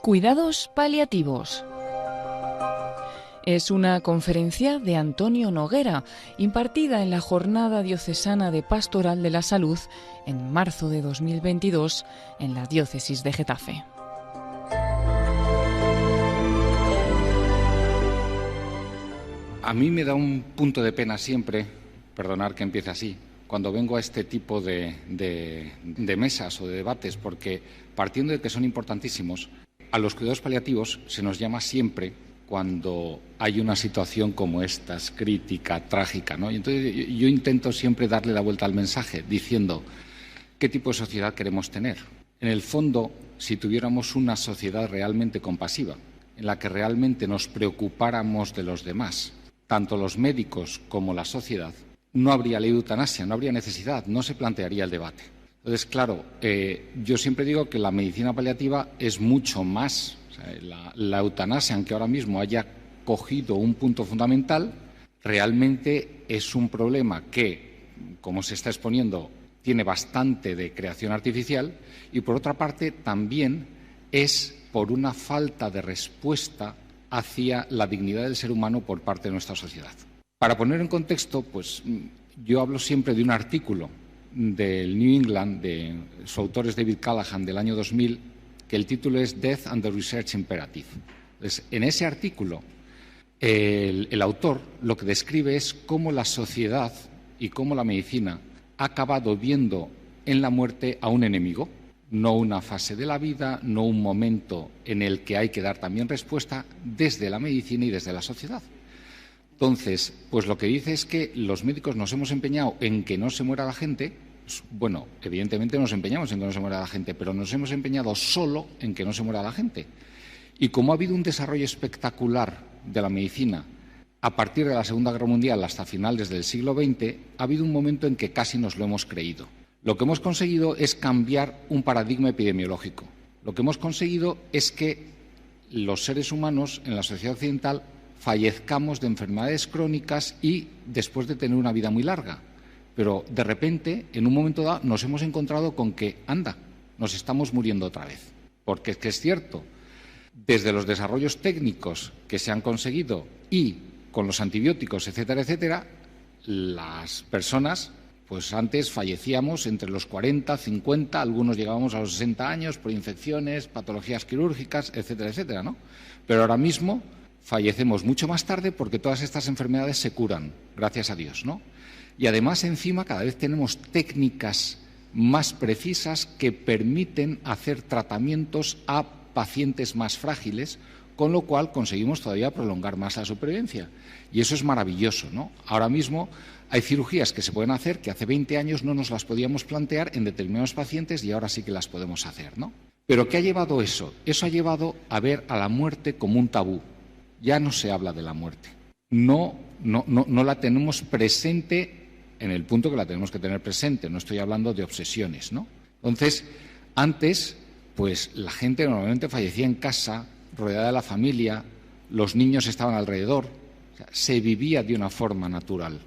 Cuidados paliativos. Es una conferencia de Antonio Noguera, impartida en la Jornada Diocesana de Pastoral de la Salud en marzo de 2022 en la Diócesis de Getafe. A mí me da un punto de pena siempre, perdonar que empiece así, cuando vengo a este tipo de mesas o de debates, porque partiendo de que son importantísimos, a los cuidados paliativos se nos llama siempre cuando hay una situación como esta, crítica, trágica, ¿no? Y entonces yo intento siempre darle la vuelta al mensaje diciendo qué tipo de sociedad queremos tener. En el fondo, si tuviéramos una sociedad realmente compasiva, en la que realmente nos preocupáramos de los demás, tanto los médicos como la sociedad, no habría ley de eutanasia, no habría necesidad, no se plantearía el debate. Entonces, claro, yo siempre digo que la medicina paliativa es mucho más. O sea, la eutanasia, aunque ahora mismo haya cogido un punto fundamental, realmente es un problema que, como se está exponiendo, tiene bastante de creación artificial y, por otra parte, también es por una falta de respuesta hacia la dignidad del ser humano por parte de nuestra sociedad. Para poner en contexto, pues yo hablo siempre de un artículo del New England, de su autor es David Callahan, del año 2000, que el título es Death and the Research Imperative. Entonces, en ese artículo, el autor lo que describe es cómo la sociedad y cómo la medicina ha acabado viendo en la muerte a un enemigo, no una fase de la vida, no un momento en el que hay que dar también respuesta desde la medicina y desde la sociedad. Entonces, pues lo que dice es que los médicos nos hemos empeñado en que no se muera la gente. Bueno, evidentemente nos empeñamos en que no se muera la gente, pero nos hemos empeñado solo en que no se muera la gente. Y como ha habido un desarrollo espectacular de la medicina a partir de la Segunda Guerra Mundial hasta finales del siglo XX, ha habido un momento en que casi nos lo hemos creído. Lo que hemos conseguido es cambiar un paradigma epidemiológico. Lo que hemos conseguido es que los seres humanos en la sociedad occidental fallezcamos de enfermedades crónicas y después de tener una vida muy larga. Pero de repente, en un momento dado, nos hemos encontrado con que, anda, nos estamos muriendo otra vez. Porque es que es cierto, desde los desarrollos técnicos que se han conseguido y con los antibióticos, etcétera, etcétera, las personas, pues antes fallecíamos entre los 40, 50, algunos llegábamos a los 60 años por infecciones, patologías quirúrgicas, etcétera, etcétera, ¿no? Pero ahora mismo fallecemos mucho más tarde porque todas estas enfermedades se curan, gracias a Dios, ¿no? Y además, encima, cada vez tenemos técnicas más precisas que permiten hacer tratamientos a pacientes más frágiles, con lo cual conseguimos todavía prolongar más la supervivencia. Y eso es maravilloso, ¿no? Ahora mismo hay cirugías que se pueden hacer que hace 20 años no nos las podíamos plantear en determinados pacientes y ahora sí que las podemos hacer, ¿no? ¿Pero qué ha llevado eso? Eso ha llevado a ver a la muerte como un tabú. Ya no se habla de la muerte. No la tenemos presente en el punto que la tenemos que tener presente. No estoy hablando de obsesiones, ¿no? Entonces, antes, pues la gente normalmente fallecía en casa, rodeada de la familia, los niños estaban alrededor, o sea, se vivía de una forma natural.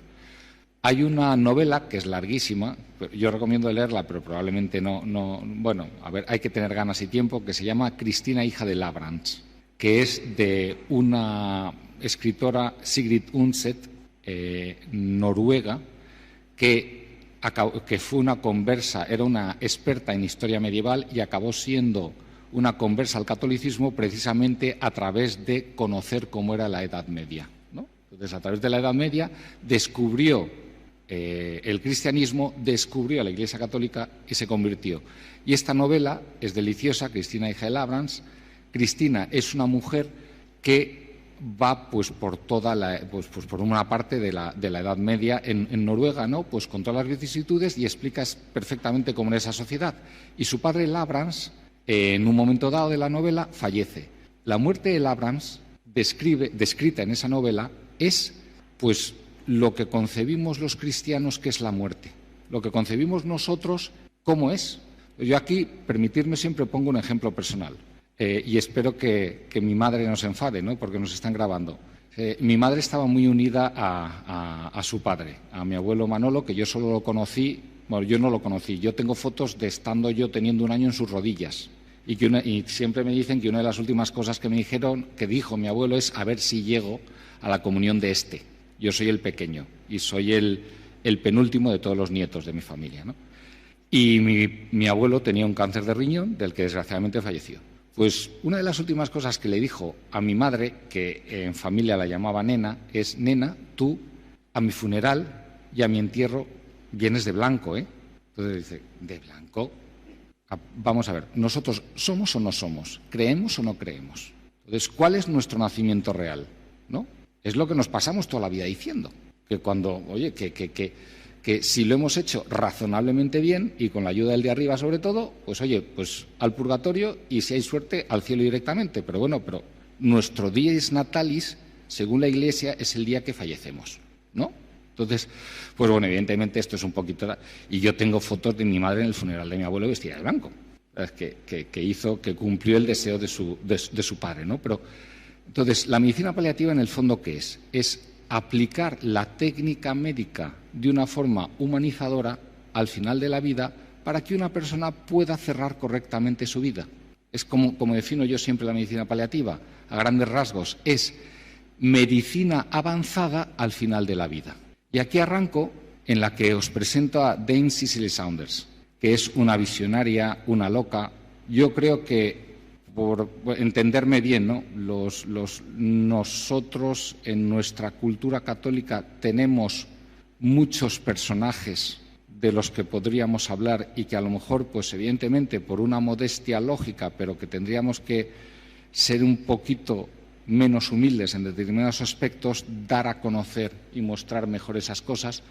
Hay una novela que es larguísima, yo recomiendo leerla, pero probablemente bueno, a ver, hay que tener ganas y tiempo, que se llama Cristina, hija de Labrans, que es de una escritora, Sigrid Undset, noruega, que fue una conversa, era una experta en historia medieval y acabó siendo una conversa al catolicismo precisamente a través de conocer cómo era la Edad Media, ¿no? Entonces, a través de la Edad Media descubrió el cristianismo, descubrió a la Iglesia Católica y se convirtió. Y esta novela es deliciosa, Cristina, hija de Labrans. Cristina es una mujer que va pues por toda por una parte de la Edad Media en Noruega, ¿no? Pues con todas las vicisitudes y explica perfectamente cómo era esa sociedad. Y su padre Labrans, en un momento dado de la novela, fallece. La muerte de Labrans, descrita en esa novela, es pues lo que concebimos los cristianos que es la muerte, lo que concebimos nosotros cómo es. Yo aquí, permitirme, siempre pongo un ejemplo personal. Y espero que mi madre no se enfade, ¿no? Porque nos están grabando. Mi madre estaba muy unida a su padre, a mi abuelo Manolo, que yo solo lo conocí, bueno, yo no lo conocí, yo tengo fotos de estando yo teniendo un año en sus rodillas, Y siempre me dicen que una de las últimas cosas que dijo mi abuelo es a ver si llego a la comunión de este. Yo soy el pequeño y soy el penúltimo de todos los nietos de mi familia, ¿no? Y mi abuelo tenía un cáncer de riñón del que desgraciadamente falleció. Pues una de las últimas cosas que le dijo a mi madre, que en familia la llamaba Nena, es: Nena, tú a mi funeral y a mi entierro vienes de blanco, ¿eh? Entonces dice: ¿de blanco? Vamos a ver, ¿nosotros somos o no somos? ¿Creemos o no creemos? Entonces, ¿cuál es nuestro nacimiento real? ¿No? Es lo que nos pasamos toda la vida diciendo. Que cuando, oye, que si lo hemos hecho razonablemente bien y con la ayuda del de arriba sobre todo, pues oye, pues al purgatorio y si hay suerte al cielo directamente. Pero bueno, nuestro dies natalis, según la Iglesia, es el día que fallecemos, ¿no? Entonces, pues bueno, evidentemente esto es un poquito... Y yo tengo fotos de mi madre en el funeral de mi abuelo vestida de blanco, que cumplió el deseo de su padre, ¿no? Pero, entonces, la medicina paliativa en el fondo, ¿qué es? Es aplicar la técnica médica de una forma humanizadora al final de la vida para que una persona pueda cerrar correctamente su vida. Es como defino yo siempre la medicina paliativa, a grandes rasgos, es medicina avanzada al final de la vida. Y aquí arranco en la que os presento a Dame Cicely Saunders, que es una visionaria, una loca. Yo creo que, por entenderme bien, ¿no? Nosotros en nuestra cultura católica tenemos muchos personajes de los que podríamos hablar y que a lo mejor, pues evidentemente, por una modestia lógica, pero que tendríamos que ser un poquito menos humildes en determinados aspectos, dar a conocer y mostrar mejor esas cosas,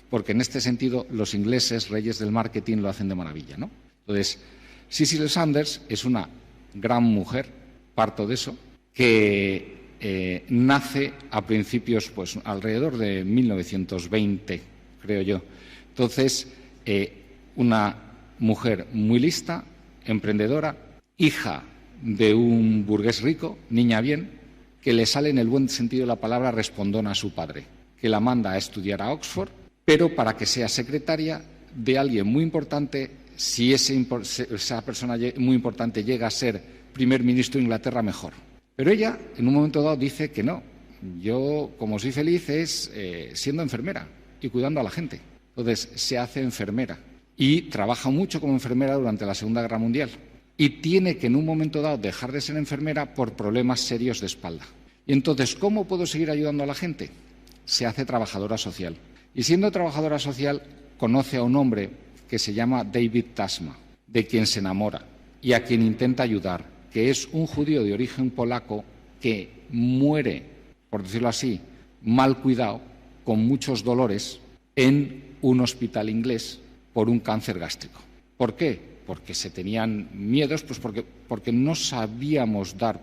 porque en este sentido los ingleses, reyes del marketing, lo hacen de maravilla, ¿no? Entonces, Cicely Saunders es una gran mujer, parto de eso, que nace a principios, pues alrededor de 1920, creo yo. Entonces, una mujer muy lista, emprendedora, hija de un burgués rico, niña bien, que le sale en el buen sentido de la palabra respondona a su padre, que la manda a estudiar a Oxford, pero para que sea secretaria de alguien muy importante. Si esa persona muy importante llega a ser primer ministro de Inglaterra, mejor. Pero ella, en un momento dado, dice que no. Yo, como soy feliz, es siendo enfermera y cuidando a la gente. Entonces, se hace enfermera y trabaja mucho como enfermera durante la Segunda Guerra Mundial. Y tiene que, en un momento dado, dejar de ser enfermera por problemas serios de espalda. Y entonces, ¿cómo puedo seguir ayudando a la gente? Se hace trabajadora social. Y siendo trabajadora social, conoce a un hombre que se llama David Tasma, de quien se enamora y a quien intenta ayudar, que es un judío de origen polaco que muere, por decirlo así, mal cuidado, con muchos dolores, en un hospital inglés por un cáncer gástrico. ¿Por qué? Porque se tenían miedos, pues porque no sabíamos dar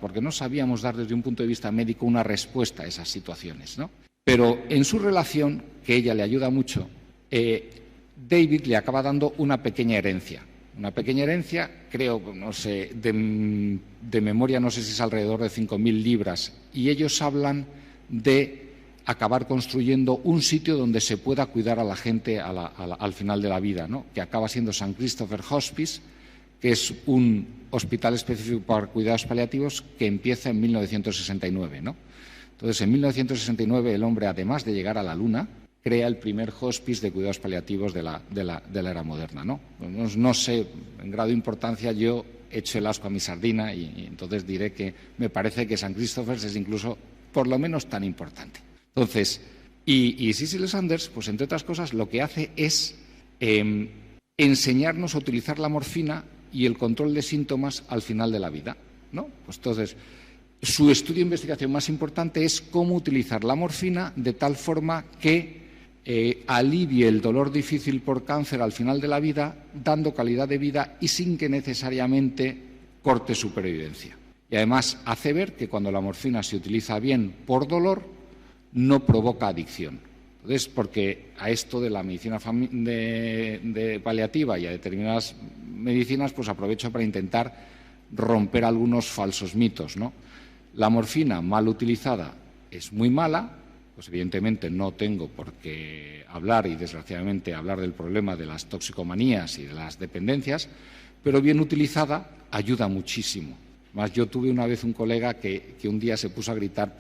desde un punto de vista médico una respuesta a esas situaciones, ¿no? Pero en su relación, que ella le ayuda mucho, David le acaba dando una pequeña herencia. Una pequeña herencia, creo, no sé, de memoria, no sé si es alrededor de 5.000 libras. Y ellos hablan de acabar construyendo un sitio donde se pueda cuidar a la gente al final de la vida, ¿no? Que acaba siendo St. Christopher Hospice, que es un hospital específico para cuidados paliativos que empieza en 1969, ¿no? Entonces, en 1969 el hombre, además de llegar a la Luna, crea el primer hospice de cuidados paliativos de la era moderna, ¿no? No sé, en grado de importancia yo echo el asco a mi sardina y entonces diré que me parece que St. Christopher's es incluso por lo menos tan importante. Entonces, y Cicely Saunders, pues entre otras cosas, lo que hace es enseñarnos a utilizar la morfina y el control de síntomas al final de la vida, ¿no? Pues entonces, su estudio de investigación más importante es cómo utilizar la morfina de tal forma que alivie el dolor difícil por cáncer al final de la vida, dando calidad de vida y sin que necesariamente corte supervivencia. Y además hace ver que cuando la morfina se utiliza bien por dolor, no provoca adicción. Entonces, porque a esto de la medicina de paliativa y a determinadas medicinas, pues aprovecho para intentar romper algunos falsos mitos, ¿no? La morfina mal utilizada es muy mala, pues evidentemente no tengo por qué hablar y desgraciadamente hablar del problema de las toxicomanías y de las dependencias, pero bien utilizada ayuda muchísimo. Más yo tuve una vez un colega que un día se puso a gritar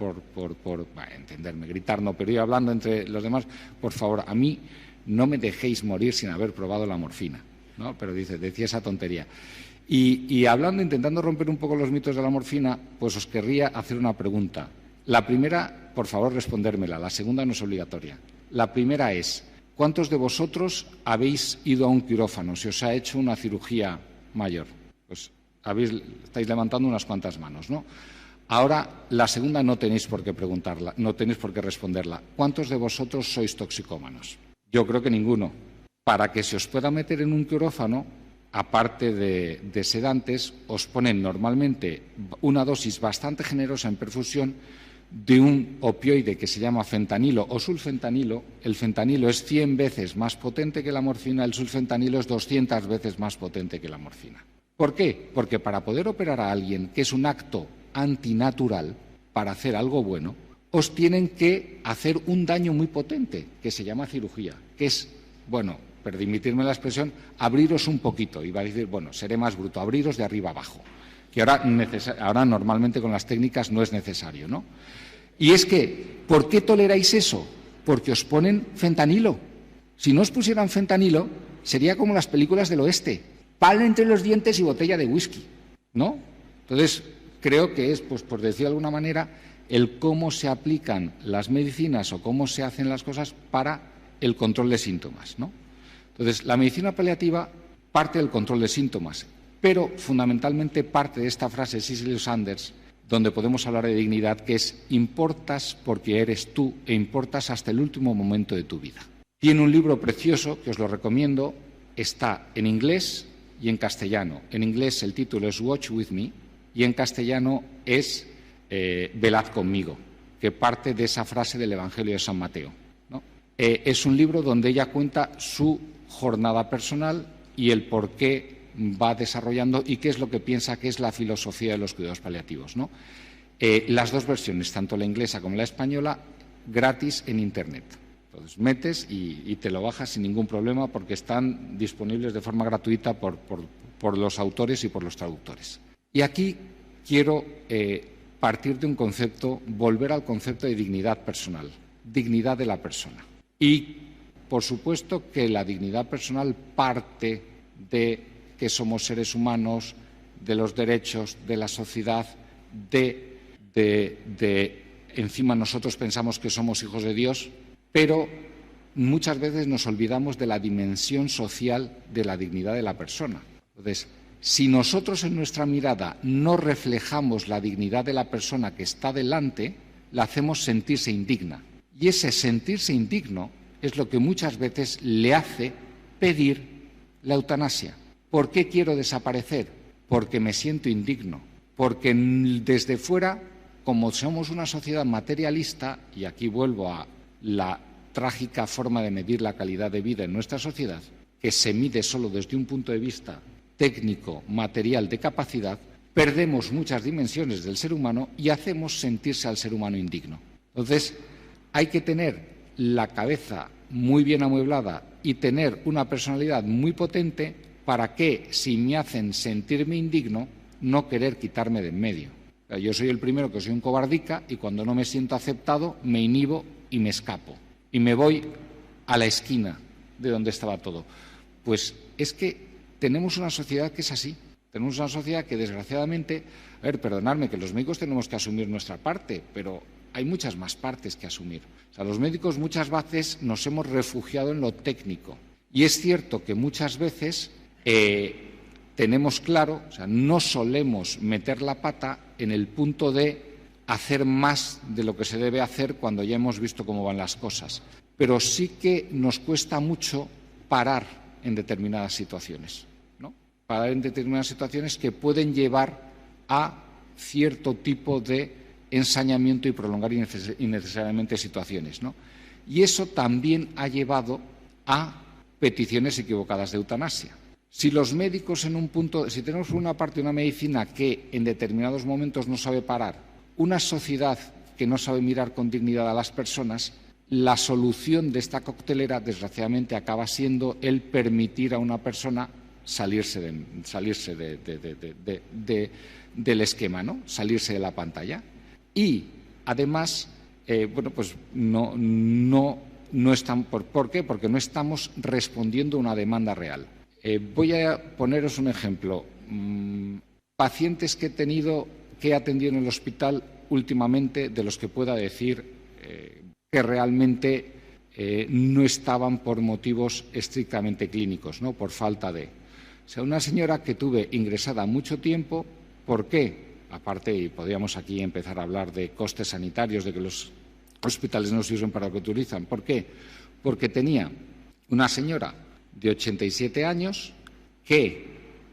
entenderme, gritar no, pero iba hablando entre los demás, por favor, a mí no me dejéis morir sin haber probado la morfina, ¿no? Pero decía esa tontería. Y hablando, intentando romper un poco los mitos de la morfina, pues os querría hacer una pregunta. La primera, por favor, respondérmela. La segunda no es obligatoria. La primera es, ¿cuántos de vosotros habéis ido a un quirófano? Se os ha hecho una cirugía mayor. Pues estáis levantando unas cuantas manos, ¿no? Ahora, la segunda no tenéis por qué preguntarla, no tenéis por qué responderla. ¿Cuántos de vosotros sois toxicómanos? Yo creo que ninguno. Para que se os pueda meter en un quirófano, aparte de sedantes, os ponen normalmente una dosis bastante generosa en perfusión de un opioide que se llama fentanilo o sulfentanilo. El fentanilo es 100 veces más potente que la morfina, el sulfentanilo es 200 veces más potente que la morfina. ¿Por qué? Porque para poder operar a alguien, que es un acto antinatural, para hacer algo bueno, os tienen que hacer un daño muy potente, que se llama cirugía, que es, bueno, permitirme la expresión, abriros un poquito. Iba a decir, bueno, seré más bruto, abriros de arriba abajo, que ahora normalmente con las técnicas no es necesario, ¿no? Y es que, ¿por qué toleráis eso? Porque os ponen fentanilo. Si no os pusieran fentanilo, sería como las películas del oeste, palo entre los dientes y botella de whisky, ¿no? Entonces, creo que es, pues por decir de alguna manera, el cómo se aplican las medicinas o cómo se hacen las cosas para el control de síntomas, ¿no? Entonces, la medicina paliativa parte del control de síntomas, pero fundamentalmente parte de esta frase de Cicely Saunders, donde podemos hablar de dignidad, que es importas porque eres tú e importas hasta el último momento de tu vida. Tiene un libro precioso que os lo recomiendo, está en inglés y en castellano. En inglés el título es Watch With Me y en castellano es Velad conmigo, que parte de esa frase del Evangelio de San Mateo, ¿no? Es un libro donde ella cuenta su jornada personal y el por qué va desarrollando y qué es lo que piensa que es la filosofía de los cuidados paliativos, ¿no? Las dos versiones, tanto la inglesa como la española, gratis en Internet. Entonces metes y te lo bajas sin ningún problema porque están disponibles de forma gratuita por los autores y por los traductores. Y aquí quiero partir de un concepto, volver al concepto de dignidad personal, dignidad de la persona. Y, por supuesto, que la dignidad personal parte de que somos seres humanos, de los derechos, de la sociedad, encima nosotros pensamos que somos hijos de Dios, pero muchas veces nos olvidamos de la dimensión social de la dignidad de la persona. Entonces, si nosotros en nuestra mirada no reflejamos la dignidad de la persona que está delante, la hacemos sentirse indigna. Y ese sentirse indigno es lo que muchas veces le hace pedir la eutanasia. ¿Por qué quiero desaparecer? Porque me siento indigno. Porque desde fuera, como somos una sociedad materialista, y aquí vuelvo a la trágica forma de medir la calidad de vida en nuestra sociedad, que se mide solo desde un punto de vista técnico, material, de capacidad, perdemos muchas dimensiones del ser humano y hacemos sentirse al ser humano indigno. Entonces, hay que tener la cabeza muy bien amueblada y tener una personalidad muy potente para que, si me hacen sentirme indigno, no querer quitarme de en medio. O sea, yo soy el primero que soy un cobardica y cuando no me siento aceptado me inhibo y me escapo. Y me voy a la esquina de donde estaba todo. Pues es que tenemos una sociedad que es así. Tenemos una sociedad que, desgraciadamente, perdonadme, que los médicos tenemos que asumir nuestra parte, pero hay muchas más partes que asumir. O sea, los médicos muchas veces nos hemos refugiado en lo técnico. Y es cierto que muchas veces tenemos claro, o sea, no solemos meter la pata en el punto de hacer más de lo que se debe hacer cuando ya hemos visto cómo van las cosas. Pero sí que nos cuesta mucho parar en determinadas situaciones, ¿no? Parar en determinadas situaciones que pueden llevar a cierto tipo de ensañamiento y prolongar innecesariamente situaciones, ¿no? Y eso también ha llevado a peticiones equivocadas de eutanasia. Si los médicos si tenemos por una parte una medicina que en determinados momentos no sabe parar, una sociedad que no sabe mirar con dignidad a las personas, la solución de esta coctelera, desgraciadamente, acaba siendo el permitir a una persona salirse del esquema, ¿no? Salirse de la pantalla. Y además, pues no están. ¿Por qué? Porque no estamos respondiendo a una demanda real. Voy a poneros un ejemplo. Pacientes que he atendido en el hospital últimamente, de los que pueda decir que realmente no estaban por motivos estrictamente clínicos, ¿no? Por falta de. O sea, una señora que tuve ingresada mucho tiempo, ¿por qué? Aparte, y podríamos aquí empezar a hablar de costes sanitarios, de que los hospitales no se usan para lo que utilizan. ¿Por qué? Porque tenía una señora de 87 años que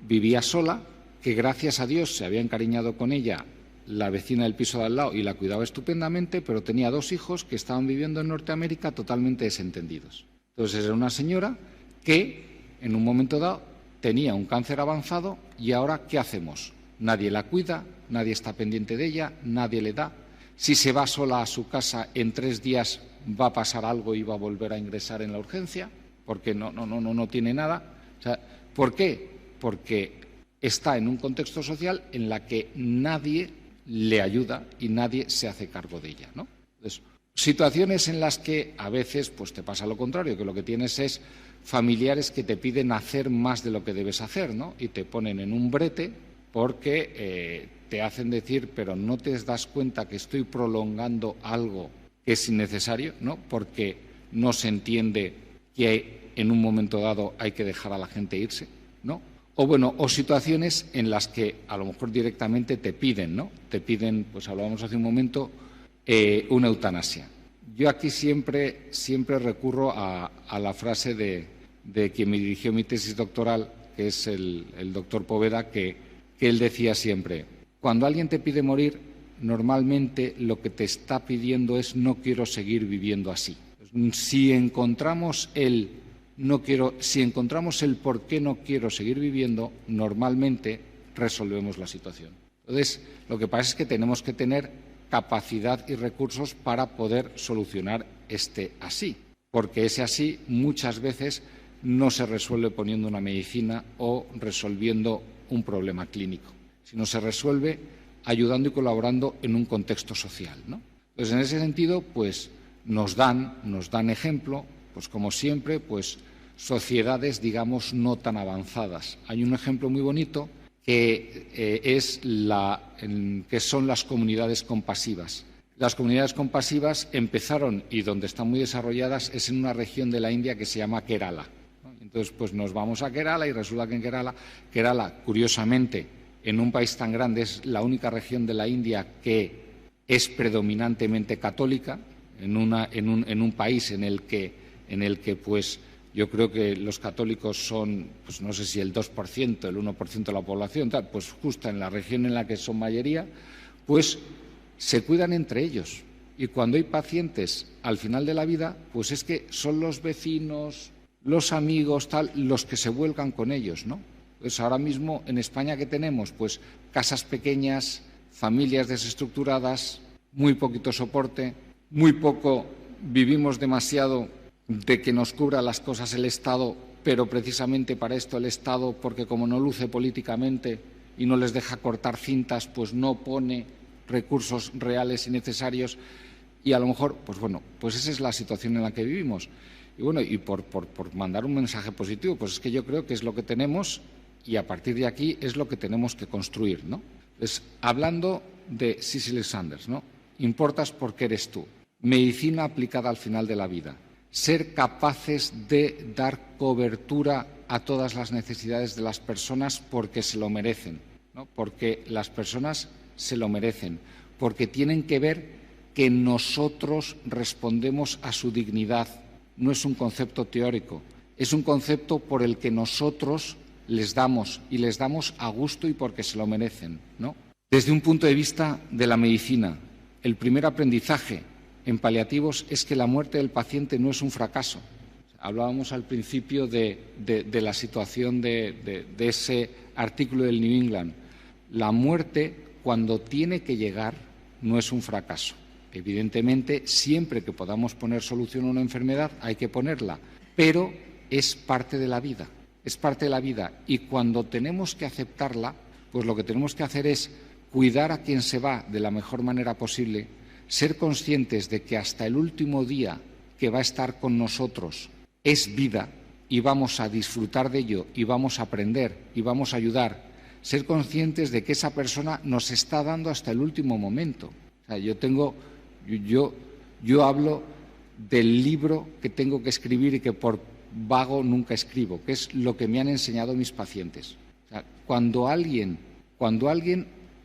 vivía sola, que gracias a Dios se había encariñado con ella la vecina del piso de al lado y la cuidaba estupendamente, pero tenía 2 hijos que estaban viviendo en Norteamérica totalmente desentendidos. Entonces era una señora que en un momento dado tenía un cáncer avanzado y ahora ¿qué hacemos? Nadie la cuida, nadie está pendiente de ella, nadie le da. Si se va sola a su casa, en 3 días va a pasar algo y va a volver a ingresar en la urgencia, porque no tiene nada. O sea, ¿por qué? Porque está en un contexto social en la que nadie le ayuda y nadie se hace cargo de ella, ¿no? Entonces, situaciones en las que a veces pues te pasa lo contrario, que lo que tienes es familiares que te piden hacer más de lo que debes hacer, ¿no? Y te ponen en un brete porque te hacen decir, pero no te das cuenta que estoy prolongando algo que es innecesario, ¿no? Porque no se entiende que en un momento dado hay que dejar a la gente irse, ¿no? O situaciones en las que a lo mejor directamente te piden, ¿no? Te piden, pues hablábamos hace un momento, una eutanasia. Yo aquí siempre recurro a la frase de quien me dirigió mi tesis doctoral, que es el doctor Poveda, que él decía siempre, cuando alguien te pide morir, normalmente lo que te está pidiendo es no quiero seguir viviendo así. Si encontramos el por qué no quiero seguir viviendo, normalmente resolvemos la situación. Entonces, lo que pasa es que tenemos que tener capacidad y recursos para poder solucionar este así, porque ese así muchas veces no se resuelve poniendo una medicina o resolviendo un problema clínico, sino se resuelve ayudando y colaborando en un contexto social, ¿no? Entonces, en ese sentido, pues nos dan ejemplo, pues como siempre, pues sociedades, digamos, no tan avanzadas. Hay un ejemplo muy bonito que son las comunidades compasivas. Las comunidades compasivas empezaron, y donde están muy desarrolladas, es en una región de la India que se llama Kerala. Entonces, pues nos vamos a Kerala y resulta que en Kerala, curiosamente, en un país tan grande, es la única región de la India que es predominantemente católica, en un país en el que pues yo creo que los católicos son, pues no sé si el 2%, el 1% de la población, tal, pues justo en la región en la que son mayoría, pues se cuidan entre ellos. Y cuando hay pacientes al final de la vida, pues es que son los vecinos, los amigos, tal, los que se vuelcan con ellos, ¿no? Pues ahora mismo en España, ¿qué tenemos? Pues casas pequeñas, familias desestructuradas, muy poquito soporte, muy poco, vivimos demasiado de que nos cubra las cosas el Estado, pero precisamente para esto el Estado, porque como no luce políticamente y no les deja cortar cintas, pues no pone recursos reales y necesarios y a lo mejor, pues bueno, pues esa es la situación en la que vivimos. Y bueno, y por mandar un mensaje positivo, pues es que yo creo que es lo que tenemos y a partir de aquí es lo que tenemos que construir, ¿no? Pues hablando de Cicely Saunders, ¿no? Importas porque eres tú. Medicina aplicada al final de la vida. Ser capaces de dar cobertura a todas las necesidades de las personas porque se lo merecen, ¿no? Porque las personas se lo merecen, porque tienen que ver que nosotros respondemos a su dignidad. No es un concepto teórico, es un concepto por el que nosotros les damos y les damos a gusto y porque se lo merecen, ¿no? Desde un punto de vista de la medicina, el primer aprendizaje en paliativos es que la muerte del paciente no es un fracaso. Hablábamos al principio de la situación de ese artículo del New England. La muerte, cuando tiene que llegar, no es un fracaso. Evidentemente, siempre que podamos poner solución a una enfermedad hay que ponerla, pero es parte de la vida. es parte de la vida, y cuando tenemos que aceptarla, pues lo que tenemos que hacer es cuidar a quien se va de la mejor manera posible, ser conscientes de que hasta el último día que va a estar con nosotros es vida y vamos a disfrutar de ello y vamos a aprender y vamos a ayudar, ser conscientes de que esa persona nos está dando hasta el último momento. O sea, yo hablo del libro que tengo que escribir y que por vago nunca escribo, que es lo que me han enseñado mis pacientes. O sea, cuando alguien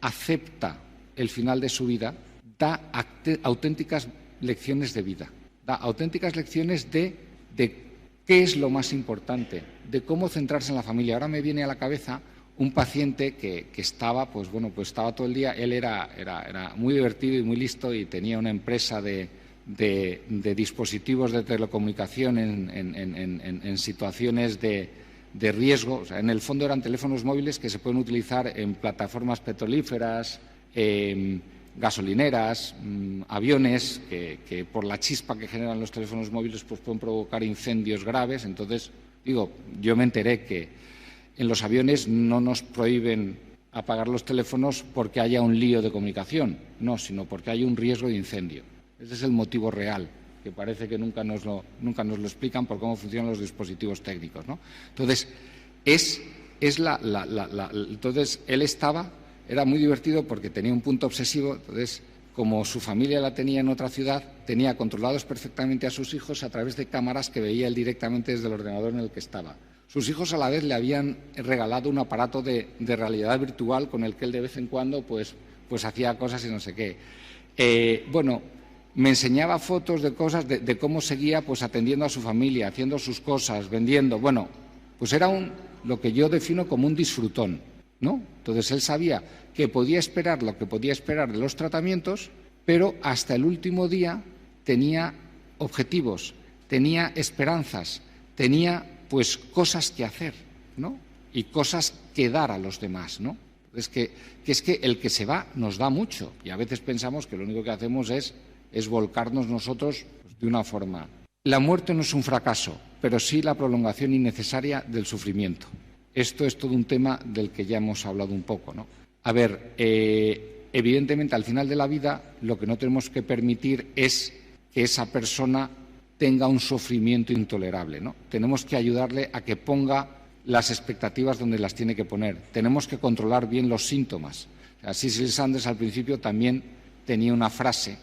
acepta el final de su vida, da auténticas lecciones de vida, da auténticas lecciones de qué es lo más importante, de cómo centrarse en la familia. Ahora me viene a la cabeza un paciente que estaba, estaba todo el día. Él era muy divertido y muy listo y tenía una empresa de dispositivos de telecomunicación en situaciones de riesgo. O sea, en el fondo eran teléfonos móviles que se pueden utilizar en plataformas petrolíferas, gasolineras, aviones, que por la chispa que generan los teléfonos móviles pues pueden provocar incendios graves. Entonces, yo me enteré que en los aviones no nos prohíben apagar los teléfonos porque haya un lío de comunicación, no, sino porque hay un riesgo de incendio. Ese es el motivo real, que parece que nunca nos lo explican por cómo funcionan los dispositivos técnicos, ¿no? Entonces, entonces él era muy divertido porque tenía un punto obsesivo. Entonces, como su familia la tenía en otra ciudad, tenía controlados perfectamente a sus hijos a través de cámaras que veía él directamente desde el ordenador en el que estaba. Sus hijos a la vez le habían regalado un aparato de realidad virtual con el que él de vez en cuando pues hacía cosas y no sé qué. Me enseñaba fotos de cosas, de cómo seguía pues atendiendo a su familia, haciendo sus cosas, vendiendo. Pues era lo que yo defino como un disfrutón, ¿no? Entonces él sabía que podía esperar lo que podía esperar de los tratamientos, pero hasta el último día tenía objetivos, tenía esperanzas, tenía pues cosas que hacer, ¿no? Y cosas que dar a los demás, ¿no? Es que el que se va nos da mucho y a veces pensamos que lo único que hacemos es volcarnos nosotros pues, de una forma. La muerte no es un fracaso, pero sí la prolongación innecesaria del sufrimiento. Esto es todo un tema del que ya hemos hablado un poco, ¿no? A ver, evidentemente al final de la vida lo que no tenemos que permitir es que esa persona tenga un sufrimiento intolerable, ¿no? Tenemos que ayudarle a que ponga las expectativas donde las tiene que poner. Tenemos que controlar bien los síntomas. Cecil Sanders al principio también tenía una frase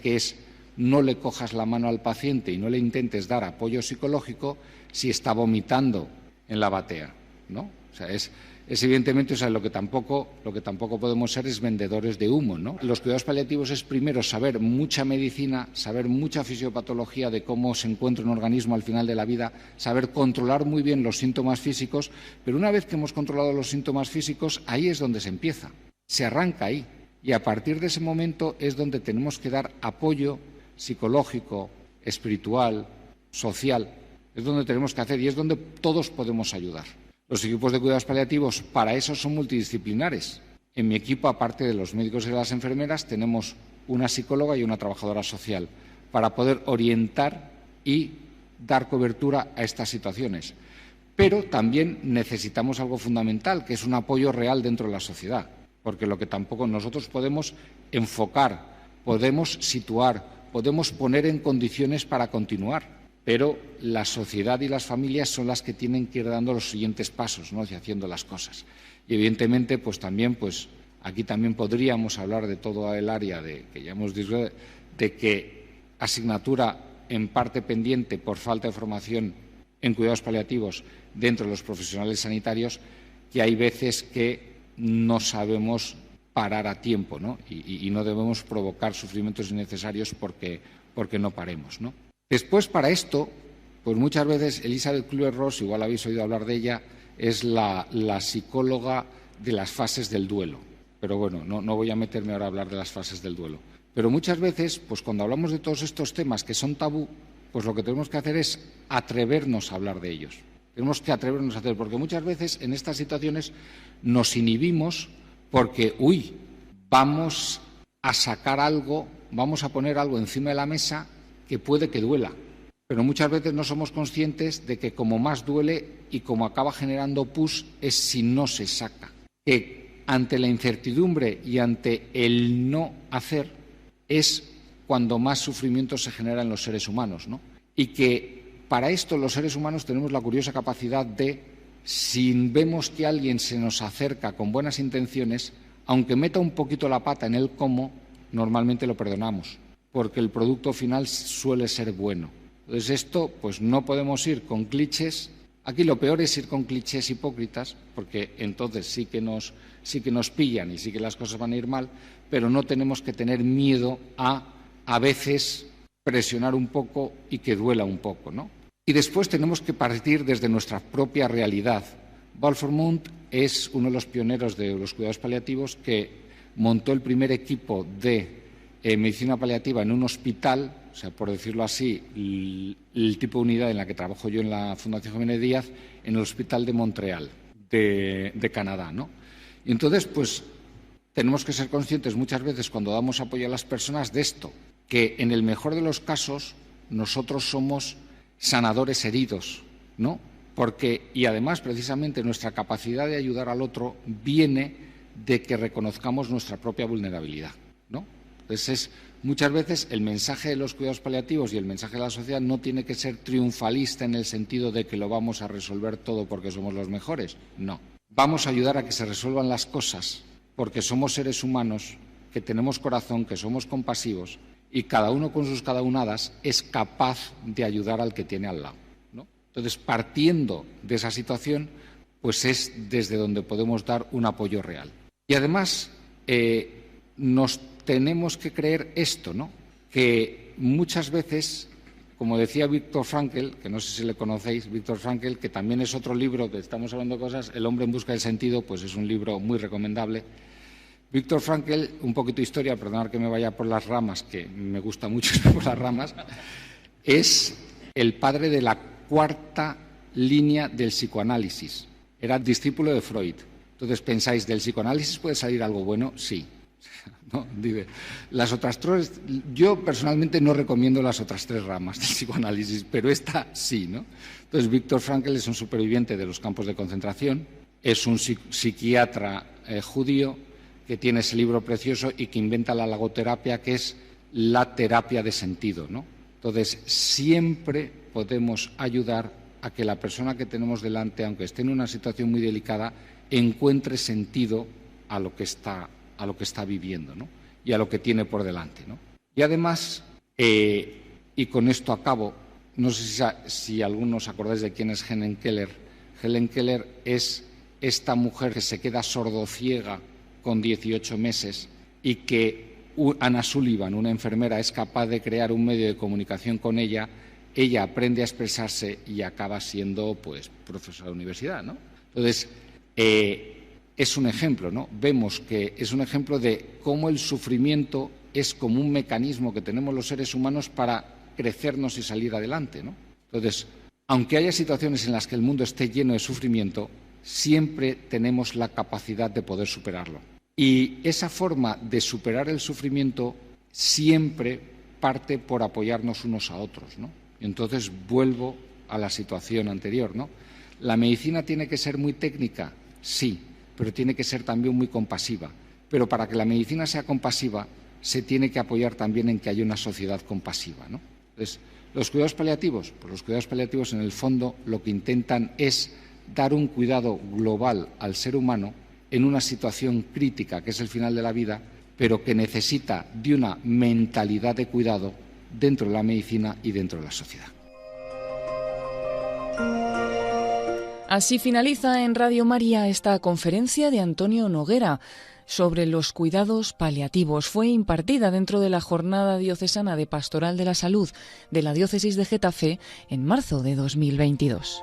que es: no le cojas la mano al paciente y no le intentes dar apoyo psicológico si está vomitando en la batea, ¿no? O sea, es evidentemente, lo que tampoco podemos ser es vendedores de humo, ¿no? Los cuidados paliativos es primero saber mucha medicina, saber mucha fisiopatología de cómo se encuentra un organismo al final de la vida, saber controlar muy bien los síntomas físicos, pero una vez que hemos controlado los síntomas físicos, ahí es donde se empieza, se arranca ahí. Y a partir de ese momento es donde tenemos que dar apoyo psicológico, espiritual, social. Es donde tenemos que hacer y es donde todos podemos ayudar. Los equipos de cuidados paliativos para eso son multidisciplinares. En mi equipo, aparte de los médicos y de las enfermeras, tenemos una psicóloga y una trabajadora social para poder orientar y dar cobertura a estas situaciones. Pero también necesitamos algo fundamental, que es un apoyo real dentro de la sociedad. Porque lo que tampoco nosotros podemos enfocar, podemos situar, podemos poner en condiciones para continuar, pero la sociedad y las familias son las que tienen que ir dando los siguientes pasos, ¿no? Y haciendo las cosas. Y evidentemente, aquí también podríamos hablar de todo el área que ya hemos dicho, de que asignatura en parte pendiente por falta de formación en cuidados paliativos dentro de los profesionales sanitarios, que hay veces que no sabemos parar a tiempo, ¿no? Y no debemos provocar sufrimientos innecesarios porque no paremos, ¿no? Después, para esto, pues muchas veces Elizabeth Kübler-Ross, igual habéis oído hablar de ella, es la psicóloga de las fases del duelo. Pero bueno, no voy a meterme ahora a hablar de las fases del duelo. Pero muchas veces, pues cuando hablamos de todos estos temas que son tabú, pues lo que tenemos que hacer es atrevernos a hablar de ellos. Tenemos que atrevernos a hacer, porque muchas veces en estas situaciones nos inhibimos porque, vamos a sacar algo, vamos a poner algo encima de la mesa que puede que duela. pero muchas veces no somos conscientes de que como más duele y como acaba generando pus es si no se saca. Que ante la incertidumbre y ante el no hacer es cuando más sufrimiento se genera en los seres humanos, ¿no? Y que para esto los seres humanos tenemos la curiosa capacidad de, si vemos que alguien se nos acerca con buenas intenciones, aunque meta un poquito la pata en el cómo, normalmente lo perdonamos, porque el producto final suele ser bueno. Entonces esto, pues no podemos ir con clichés. Aquí lo peor es ir con clichés hipócritas, porque entonces sí que nos pillan y sí que las cosas van a ir mal, pero no tenemos que tener miedo a veces presionar un poco y que duela un poco, ¿no? Y después tenemos que partir desde nuestra propia realidad. Balfour Mount es uno de los pioneros de los cuidados paliativos que montó el primer equipo de medicina paliativa en un hospital, o sea, por decirlo así, el tipo de unidad en la que trabajo yo en la Fundación Jiménez Díaz, en el Hospital de Montreal, de Canadá, ¿no? Y entonces, pues, tenemos que ser conscientes muchas veces cuando damos apoyo a las personas de esto, que en el mejor de los casos nosotros somos sanadores heridos, ¿no? Porque, y además, precisamente, nuestra capacidad de ayudar al otro viene de que reconozcamos nuestra propia vulnerabilidad, ¿no? Entonces, muchas veces el mensaje de los cuidados paliativos y el mensaje de la sociedad no tiene que ser triunfalista en el sentido de que lo vamos a resolver todo porque somos los mejores. No. Vamos a ayudar a que se resuelvan las cosas porque somos seres humanos, que tenemos corazón, que somos compasivos y cada uno con sus cadaunadas es capaz de ayudar al que tiene al lado, ¿no? Entonces, partiendo de esa situación, pues es desde donde podemos dar un apoyo real. Y además, nos tenemos que creer esto, ¿no? Que muchas veces, como decía Viktor Frankl, que no sé si le conocéis, Viktor Frankl, que también es otro libro que estamos hablando de cosas, El hombre en busca del sentido, pues es un libro muy recomendable. Viktor Frankl, un poquito de historia, perdonad que me vaya por las ramas, que me gusta mucho ir por las ramas, es el padre de la cuarta línea del psicoanálisis. Era discípulo de Freud. Entonces, ¿pensáis, del psicoanálisis puede salir algo bueno? Sí. ¿No? Dice, las otras tres, yo personalmente no recomiendo las otras tres ramas del psicoanálisis, pero esta sí, ¿no? Entonces, Viktor Frankl es un superviviente de los campos de concentración, es un psiquiatra judío que tiene ese libro precioso y que inventa la logoterapia, que es la terapia de sentido, ¿no? Entonces, siempre podemos ayudar a que la persona que tenemos delante, aunque esté en una situación muy delicada, encuentre sentido a lo que está viviendo, ¿no? Y a lo que tiene por delante, ¿no? Y además, y con esto acabo, no sé si algunos acordáis de quién es Helen Keller. Helen Keller es esta mujer que se queda sordociega con 18 meses y que Anna Sullivan, una enfermera, es capaz de crear un medio de comunicación con ella. Ella aprende a expresarse y acaba siendo, pues, profesora de universidad, ¿no? Entonces, es un ejemplo, ¿no? Vemos que es un ejemplo de cómo el sufrimiento es como un mecanismo que tenemos los seres humanos para crecernos y salir adelante, ¿no? Entonces, aunque haya situaciones en las que el mundo esté lleno de sufrimiento, siempre tenemos la capacidad de poder superarlo. Y esa forma de superar el sufrimiento siempre parte por apoyarnos unos a otros, ¿no? Entonces vuelvo a la situación anterior, ¿no? ¿La medicina tiene que ser muy técnica? Sí, pero tiene que ser también muy compasiva. Pero para que la medicina sea compasiva, se tiene que apoyar también en que haya una sociedad compasiva, ¿no? Entonces, ¿los cuidados paliativos? Pues los cuidados paliativos, en el fondo, lo que intentan es dar un cuidado global al ser humano en una situación crítica, que es el final de la vida, pero que necesita de una mentalidad de cuidado dentro de la medicina y dentro de la sociedad. Así finaliza en Radio María esta conferencia de Antonio Noguera sobre los cuidados paliativos. Fue impartida dentro de la Jornada Diocesana de Pastoral de la Salud de la Diócesis de Getafe en marzo de 2022.